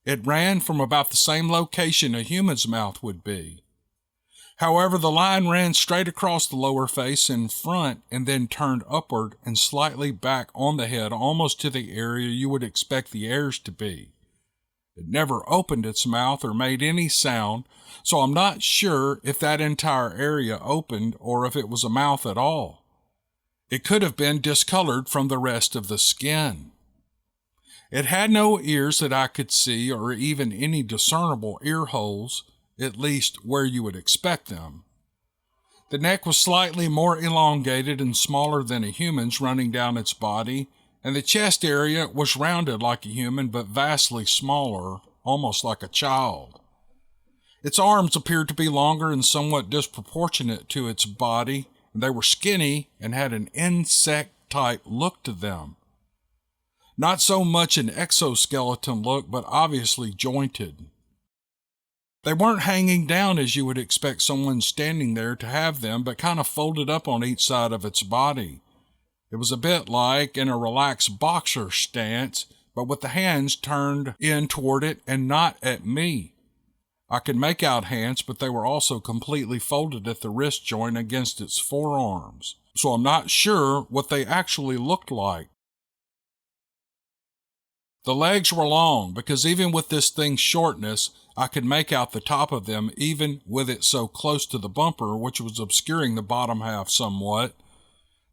It ran from about the same location a human's mouth would be. However, the line ran straight across the lower face in front and then turned upward and slightly back on the head, almost to the area you would expect the ears to be. It never opened its mouth or made any sound, so I'm not sure if that entire area opened or if it was a mouth at all. It could have been discolored from the rest of the skin. It had no ears that I could see or even any discernible ear holes, at least where you would expect them. The neck was slightly more elongated and smaller than a human's running down its body, and the chest area was rounded like a human but vastly smaller, almost like a child. Its arms appeared to be longer and somewhat disproportionate to its body, and they were skinny and had an insect-type look to them. Not so much an exoskeleton look, but obviously jointed. They weren't hanging down as you would expect someone standing there to have them, but kind of folded up on each side of its body. It was a bit like in a relaxed boxer stance, but with the hands turned in toward it and not at me. I could make out hands, but they were also completely folded at the wrist joint against its forearms, so I'm not sure what they actually looked like. The legs were long, because even with this thing's shortness, I could make out the top of them, even with it so close to the bumper, which was obscuring the bottom half somewhat.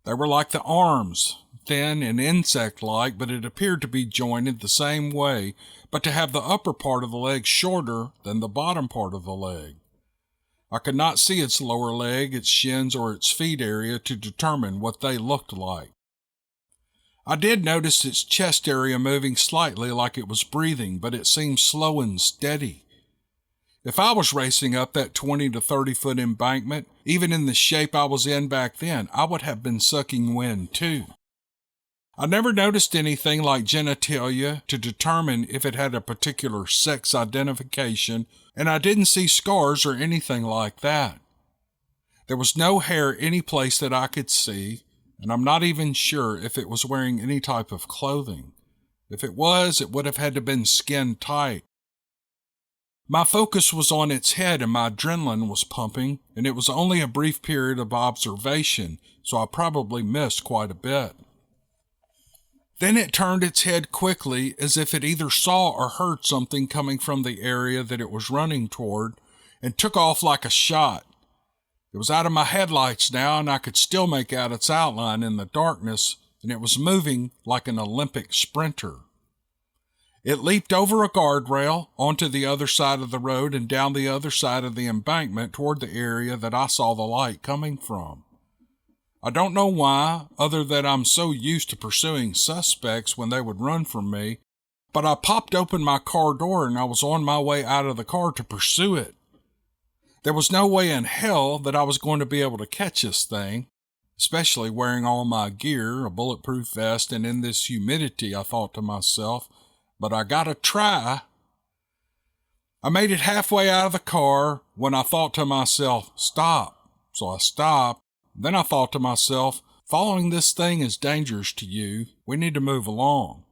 They were like the arms, thin and insect-like, but it appeared to be jointed the same way, but to have the upper part of the leg shorter than the bottom part of the leg. I could not see its lower leg, its shins, or its feet area to determine what they looked like. I did notice its chest area moving slightly like it was breathing, but it seemed slow and steady. If I was racing up that 20 to 30 foot embankment, even in the shape I was in back then, I would have been sucking wind too. I never noticed anything like genitalia to determine if it had a particular sex identification, and I didn't see scars or anything like that. There was no hair any place that I could see, and I'm not even sure if it was wearing any type of clothing. If it was, it would have had to have been skin tight. My focus was on its head and my adrenaline was pumping, and it was only a brief period of observation, so I probably missed quite a bit. Then it turned its head quickly as if it either saw or heard something coming from the area that it was running toward, and took off like a shot. It was out of my headlights now, and I could still make out its outline in the darkness, and it was moving like an Olympic sprinter. It leaped over a guardrail onto the other side of the road and down the other side of the embankment toward the area that I saw the light coming from. I don't know why, other than I'm so used to pursuing suspects when they would run from me, but I popped open my car door and I was on my way out of the car to pursue it. There was no way in hell that I was going to be able to catch this thing, especially wearing all my gear, a bulletproof vest, and in this humidity, I thought to myself, but I gotta try. I made it halfway out of the car when I thought to myself, stop. So I stopped. Then I thought to myself, following this thing is dangerous to you. We need to move along.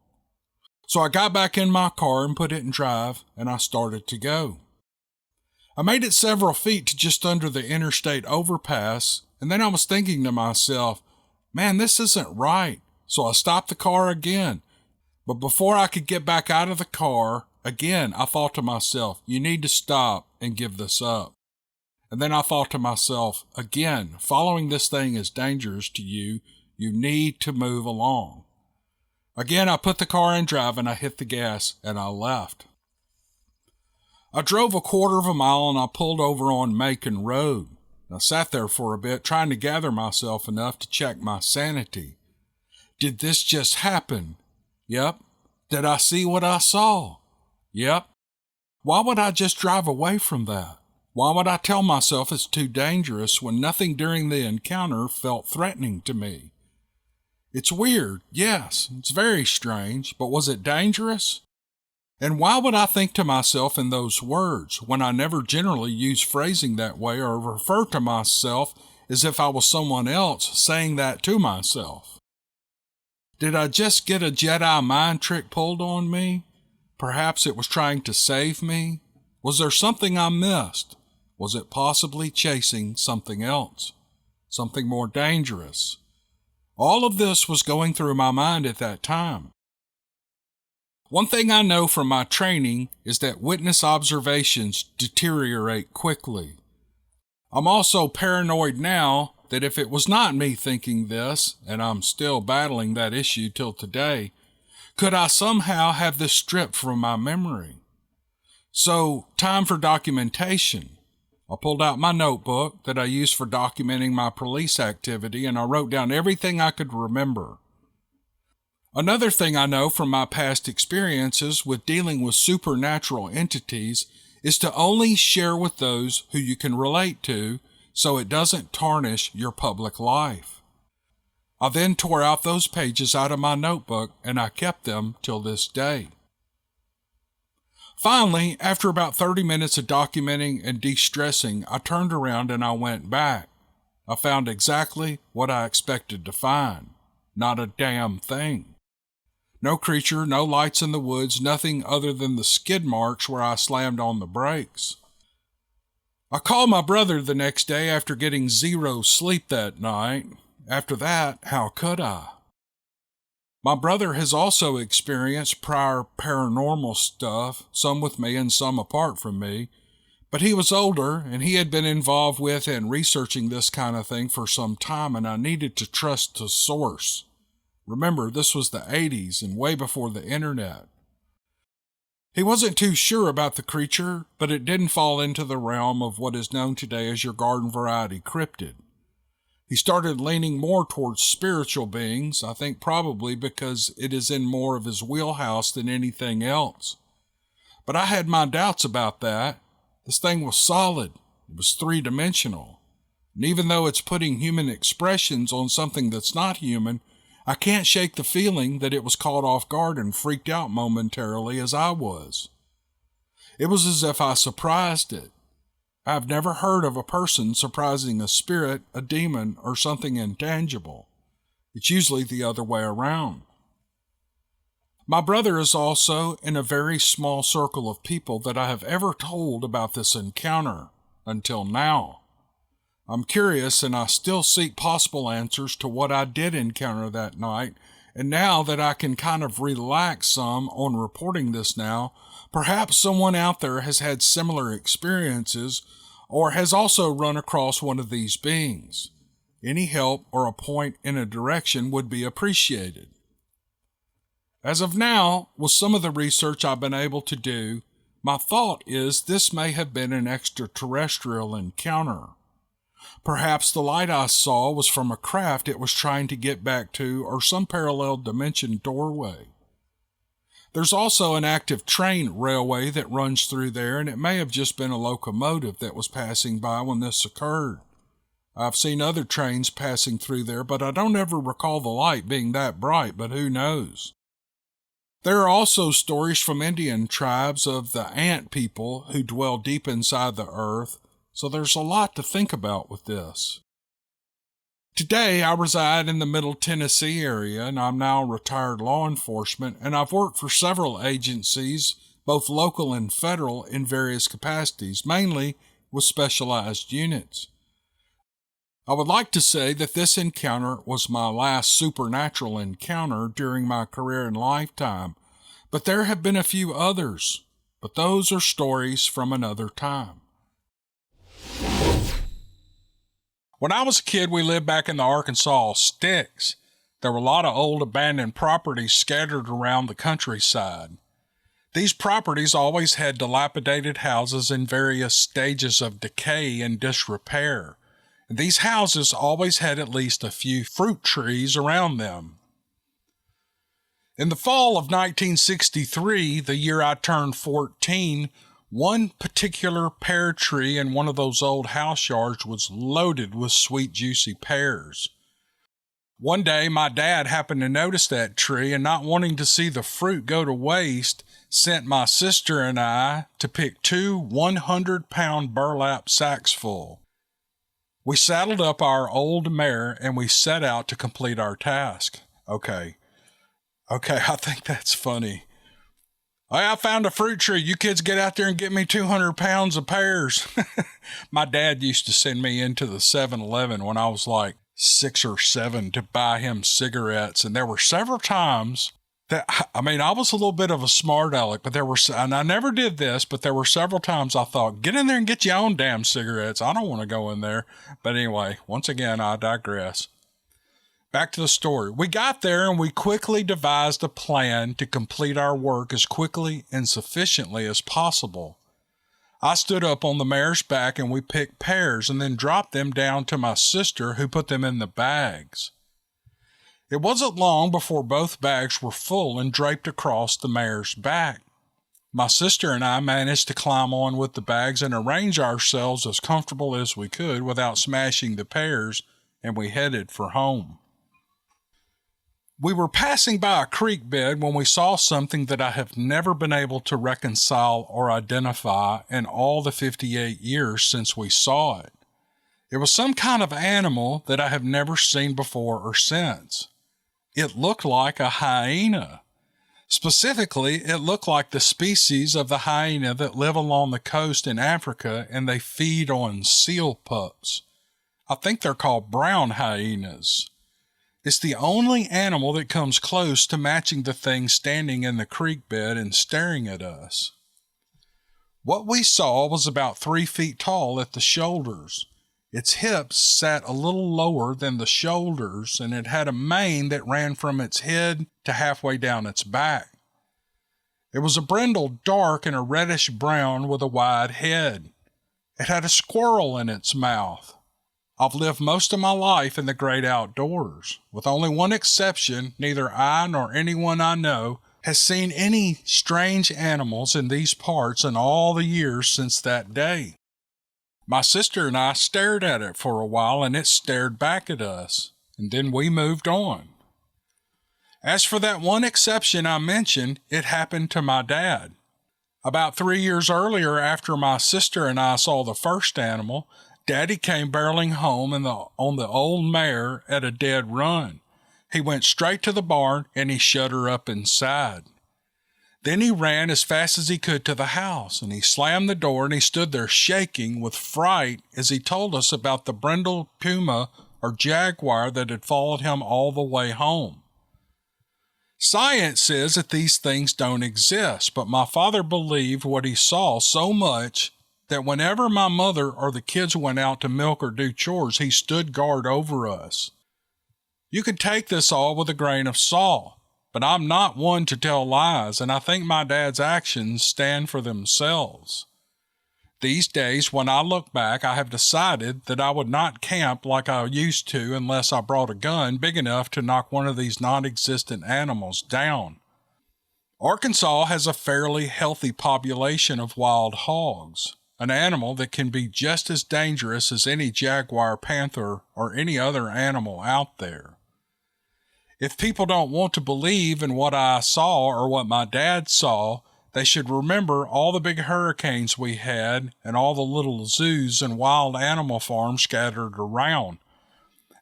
So I got back in my car and put it in drive, and I started to go. I made it several feet to just under the interstate overpass, and then I was thinking to myself, man, this isn't right. So I stopped the car again. But before I could get back out of the car, again, I thought to myself, you need to stop and give this up. And then I thought to myself, again, following this thing is dangerous to you. You need to move along. Again, I put the car in drive and I hit the gas and I left. I drove a quarter of a mile and I pulled over on Macon Road. I sat there for a bit trying to gather myself enough to check my sanity. Did this just happen? Yep. Did I see what I saw? Yep. Why would I just drive away from that? Why would I tell myself it's too dangerous when nothing during the encounter felt threatening to me? It's weird, yes, it's very strange, but was it dangerous? And why would I think to myself in those words when I never generally use phrasing that way or refer to myself as if I was someone else saying that to myself? Did I just get a Jedi mind trick pulled on me? Perhaps it was trying to save me? Was there something I missed? Was it possibly chasing something else? Something more dangerous? All of this was going through my mind at that time. One thing I know from my training is that witness observations deteriorate quickly. I'm also paranoid now that if it was not me thinking this, and I'm still battling that issue till today, could I somehow have this stripped from my memory? So, time for documentation. I pulled out my notebook that I used for documenting my police activity, and I wrote down everything I could remember. Another thing I know from my past experiences with dealing with supernatural entities is to only share with those who you can relate to so it doesn't tarnish your public life. I then tore out those pages out of my notebook and I kept them till this day. Finally, after about 30 minutes of documenting and de-stressing, I turned around and I went back. I found exactly what I expected to find. Not a damn thing. No creature, no lights in the woods, nothing other than the skid marks where I slammed on the brakes. I called my brother the next day after getting zero sleep that night. After that, how could I? My brother has also experienced prior paranormal stuff, some with me and some apart from me, but he was older and he had been involved with and researching this kind of thing for some time, and I needed to trust the source. Remember, this was the 80s and way before the internet. He wasn't too sure about the creature, but it didn't fall into the realm of what is known today as your garden variety cryptid. He started leaning more towards spiritual beings, I think probably because it is in more of his wheelhouse than anything else. But I had my doubts about that. This thing was solid. It was three-dimensional. And even though it's putting human expressions on something that's not human, I can't shake the feeling that it was caught off guard and freaked out momentarily as I was. It was as if I surprised it. I've never heard of a person surprising a spirit, a demon, or something intangible. It's usually the other way around. My brother is also in a very small circle of people that I have ever told about this encounter, until now. I'm curious and I still seek possible answers to what I did encounter that night, and now that I can kind of relax some on reporting this now, perhaps someone out there has had similar experiences or has also run across one of these beings. Any help or a point in a direction would be appreciated. As of now, with some of the research I've been able to do, my thought is this may have been an extraterrestrial encounter. Perhaps the light I saw was from a craft it was trying to get back to or some parallel dimension doorway. There's also an active train railway that runs through there, and it may have just been a locomotive that was passing by when this occurred. I've seen other trains passing through there, but I don't ever recall the light being that bright, but who knows? There are also stories from Indian tribes of the ant people who dwell deep inside the earth, so there's a lot to think about with this. Today, I reside in the Middle Tennessee area, and I'm now retired law enforcement, and I've worked for several agencies, both local and federal, in various capacities, mainly with specialized units. I would like to say that this encounter was my last supernatural encounter during my career and lifetime, but there have been a few others, but those are stories from another time. When I was a kid, we lived back in the Arkansas sticks. There were a lot of old abandoned properties scattered around the countryside. These properties always had dilapidated houses in various stages of decay and disrepair. And these houses always had at least a few fruit trees around them. In the fall of 1963, the year I turned 14, one particular pear tree in one of those old house yards was loaded with sweet, juicy pears. One day, my dad happened to notice that tree and, not wanting to see the fruit go to waste, sent my sister and I to pick 2 100-pound burlap sacks full. We saddled up our old mare and we set out to complete our task. Okay, I think that's funny. Hey, I found a fruit tree. You kids get out there and get me 200 pounds of pears. My dad used to send me into the 7-Eleven when I was like 6 or 7 to buy him cigarettes. And there were several times that, I was a little bit of a smart aleck, but and I never did this, but there were several times I thought, get in there and get your own damn cigarettes. I don't want to go in there. But anyway, once again, I digress. Back to the story. We got there and we quickly devised a plan to complete our work as quickly and sufficiently as possible. I stood up on the mare's back and we picked pears and then dropped them down to my sister, who put them in the bags. It wasn't long before both bags were full and draped across the mare's back. My sister and I managed to climb on with the bags and arrange ourselves as comfortable as we could without smashing the pears, and we headed for home. We were passing by a creek bed when we saw something that I have never been able to reconcile or identify in all the 58 years since we saw it. It was some kind of animal that I have never seen before or since. It looked like a hyena. Specifically, it looked like the species of the hyena that live along the coast in Africa, and they feed on seal pups. I think they're called brown hyenas. It's the only animal that comes close to matching the thing standing in the creek bed and staring at us. What we saw was about 3 feet tall at the shoulders. Its hips sat a little lower than the shoulders, and it had a mane that ran from its head to halfway down its back. It was a brindle dark and a reddish brown with a wide head. It had a squirrel in its mouth. I've lived most of my life in the great outdoors. With only one exception, neither I nor anyone I know has seen any strange animals in these parts in all the years since that day. My sister and I stared at it for a while, and it stared back at us, and then we moved on. As for that one exception I mentioned, it happened to my dad. About 3 years earlier, after my sister and I saw the first animal, Daddy came barreling home on the old mare at a dead run. He went straight to the barn and he shut her up inside. Then he ran as fast as he could to the house, and he slammed the door and he stood there shaking with fright as he told us about the brindle puma or jaguar that had followed him all the way home. Science says that these things don't exist, but my father believed what he saw so much that whenever my mother or the kids went out to milk or do chores, he stood guard over us. You can take this all with a grain of salt, but I'm not one to tell lies, and I think my dad's actions stand for themselves. These days, when I look back, I have decided that I would not camp like I used to unless I brought a gun big enough to knock one of these non-existent animals down. Arkansas has a fairly healthy population of wild hogs, an animal that can be just as dangerous as any jaguar, panther, or any other animal out there. If people don't want to believe in what I saw or what my dad saw, they should remember all the big hurricanes we had and all the little zoos and wild animal farms scattered around.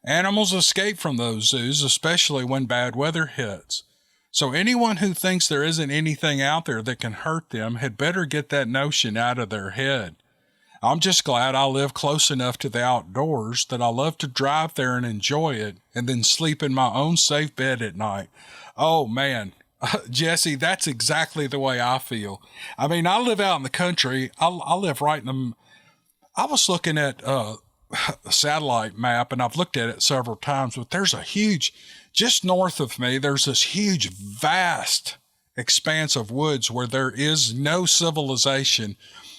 Animals escape from those zoos, especially when bad weather hits. So anyone who thinks there isn't anything out there that can hurt them had better get that notion out of their head. I'm just glad I live close enough to the outdoors that I love to drive there and enjoy it and then sleep in my own safe bed at night. Oh man, Jesse, that's exactly the way I feel. I mean, I live out in the country. I live right in the... I was looking at a satellite map, and I've looked at it several times, but there's a huge... Just north of me, there's this huge, vast expanse of woods where there is no civilization.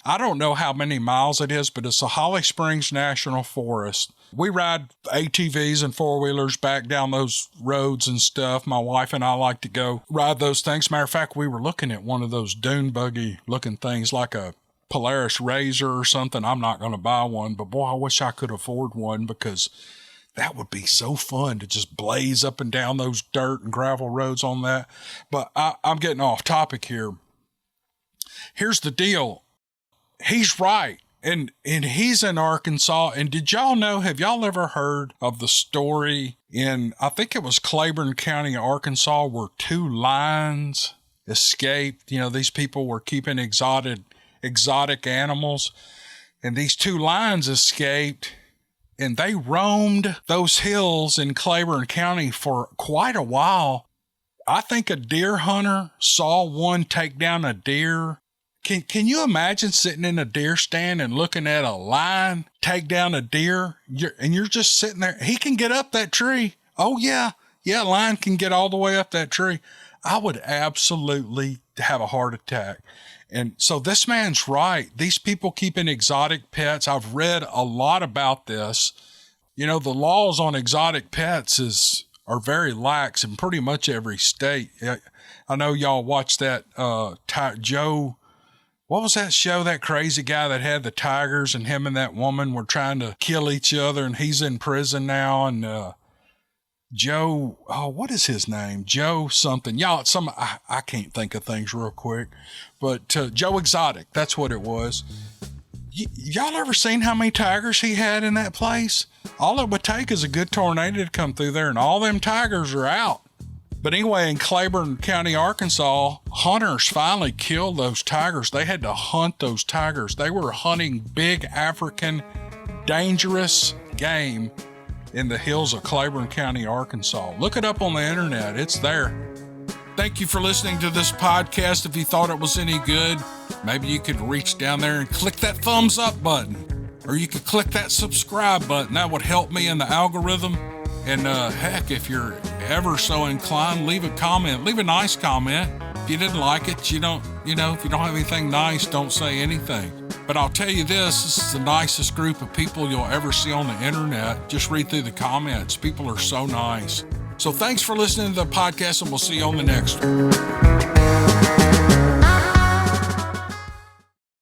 I don't know how many miles it is, but it's the Holly Springs National Forest. We ride ATVs and four-wheelers back down those roads and stuff. My wife and I like to go ride those things. Matter of fact, we were looking at one of those dune buggy looking things like a Polaris Razor or something. I'm not going to buy one, but boy, I wish I could afford one because that would be so fun to just blaze up and down those dirt and gravel roads on that. But I'm getting off topic here. Here's the deal. He's right. And he's in Arkansas. And did y'all know, have y'all ever heard of the story in, I think it was Claiborne County, Arkansas, where 2 lions escaped? You know, these people were keeping exotic animals, and these 2 lions escaped, and they roamed those hills in Claiborne County for quite a while. I think a deer hunter saw one take down a deer. Can you imagine sitting in a deer stand and looking at a lion take down a deer? You're just sitting there. He can get up that tree. Oh yeah, lion can get all the way up that tree. I would absolutely have a heart attack. And so this man's right. These people keeping exotic pets. I've read a lot about this. You know, the laws on exotic pets are very lax in pretty much every state. I know y'all watched that Joe. What was that show, that crazy guy that had the tigers, and him and that woman were trying to kill each other, and he's in prison now, and Joe, what is his name? Joe something. Y'all, I can't think of things real quick, but Joe Exotic, that's what it was. Y'all ever seen how many tigers he had in that place? All it would take is a good tornado to come through there, and all them tigers are out. But anyway, in Claiborne County, Arkansas, hunters finally killed those tigers. They had to hunt those tigers. They were hunting big African, dangerous game in the hills of Claiborne County, Arkansas. Look it up on the internet. It's there. Thank you for listening to this podcast. If you thought it was any good, maybe you could reach down there and click that thumbs up button, or you could click that subscribe button. That would help me in the algorithm. And heck, if you're ever so inclined, leave a comment. Leave a nice comment. If you didn't like it, if you don't have anything nice, don't say anything. But I'll tell you this is the nicest group of people you'll ever see on the internet. Just read through the comments. People are so nice. So thanks for listening to the podcast, and we'll see you on the next one.